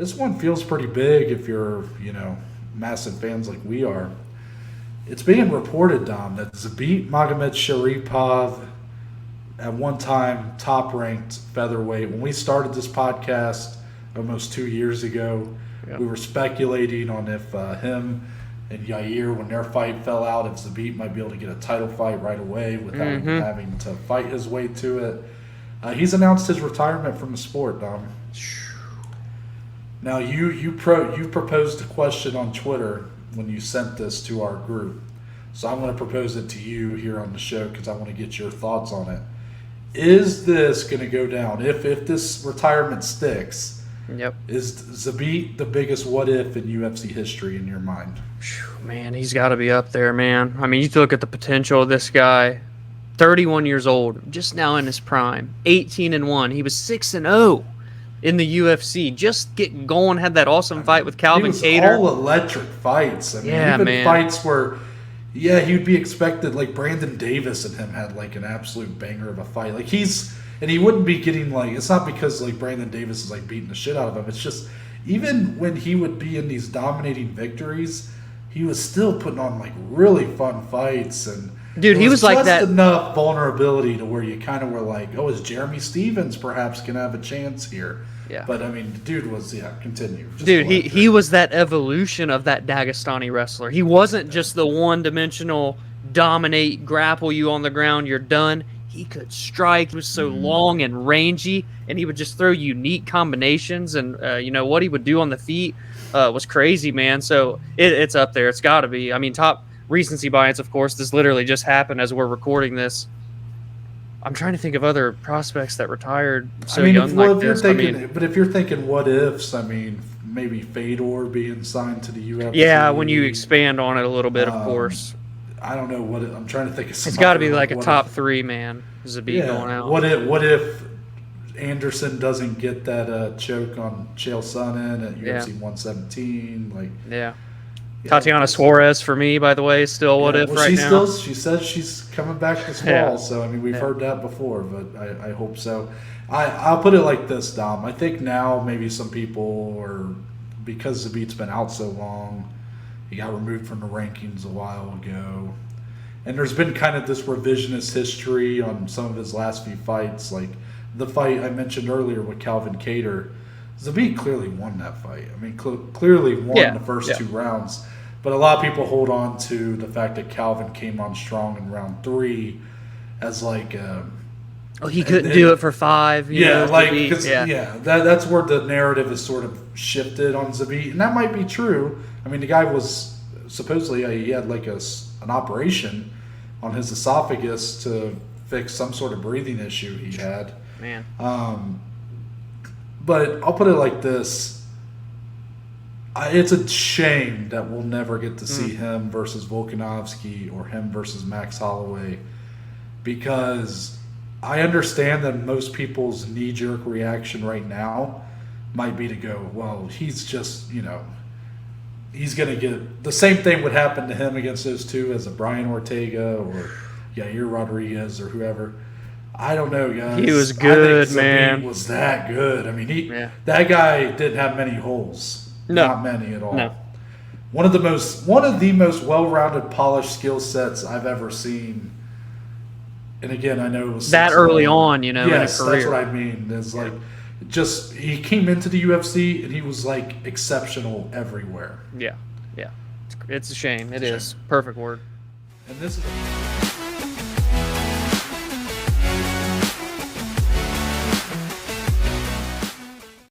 this one feels pretty big if you're, massive fans like we are. It's being reported, Dom, that Zabit Magomedsharipov, at one time top-ranked featherweight. When we started this podcast almost 2 years ago, we were speculating on if him and Yair, when their fight fell out, if Zabit might be able to get a title fight right away without him having to fight his way to it. He's announced his retirement from the sport, Dom. Now, you proposed a question on Twitter when you sent this to our group. So I'm going to propose it to you here on the show because I want to get your thoughts on it. Is this going to go down? If this retirement sticks, is Zabit the biggest what-if in UFC history in your mind? Man, he's got to be up there, man. I mean, you look at the potential of this guy. 31 years old, just now in his prime. 18-1. He was 6-0 in the UFC. Just getting going. Had that awesome fight with Calvin Kattar. All electric fights. I mean, even fights where, he'd be expected. Like Brandon Davis and him had like an absolute banger of a fight. Like he wouldn't be getting like. It's not because like Brandon Davis is like beating the shit out of him. It's just even when he would be in these dominating victories, he was still putting on like really fun fights and. Dude, he was like that. Enough vulnerability to where you kind of were like, oh, is Jeremy Stevens perhaps going to have a chance here? Yeah. But, I mean, the dude was, continue. Dude, he was that evolution of that Dagestani wrestler. He wasn't just the one-dimensional, dominate, grapple you on the ground, you're done. He could strike. He was so long and rangy, and he would just throw unique combinations. And, what he would do on the feet was crazy, man. So it's up there. It's got to be. I mean, top recency bias, of course. This literally just happened as we're recording this. I'm trying to think of other prospects that retired so young like this. But if you're thinking what ifs, I mean, maybe Fedor being signed to the UFC. Yeah, when you expand on it a little bit, of course. I don't know what I'm trying to think of. It's got to be like a top three, man. Zabit going out. What if Anderson doesn't get that choke on Chael Sonnen at UFC 117? Tatiana Suarez for me, by the way, is still what if right now. She says she's coming back this fall, so I mean we've heard that before, but I hope so. I'll put it like this, Dom. I think now maybe some people are, because Zabit's been out so long, he got removed from the rankings a while ago, and there's been kind of this revisionist history on some of his last few fights, like the fight I mentioned earlier with Calvin Kattar. Zabit clearly won that fight. I mean, clearly won the first 2 rounds. But a lot of people hold on to the fact that Calvin came on strong in round 3 as like... he couldn't do it for 5. That's where the narrative is sort of shifted on Zabit. And that might be true. I mean, the guy was supposedly, he had like an operation on his esophagus to fix some sort of breathing issue he had. Man. But I'll put it like this. It's a shame that we'll never get to see him versus Volkanovski or him versus Max Holloway, because I understand that most people's knee-jerk reaction right now might be to go, well, he's just, he's going to get... The same thing would happen to him against those two as a Brian Ortega or Yair Rodriguez or whoever. I don't know, guys. He was good, I think man. Zabit was that good. I mean, that guy didn't have many holes. No. Not many at all. No. One of the most well-rounded, polished skill sets I've ever seen. And again, I know it was that early on, in a career. Yes, that's what I mean. Is like, just he came into the UFC and he was like exceptional everywhere. Yeah. It's a shame. It is. Perfect word. And this is.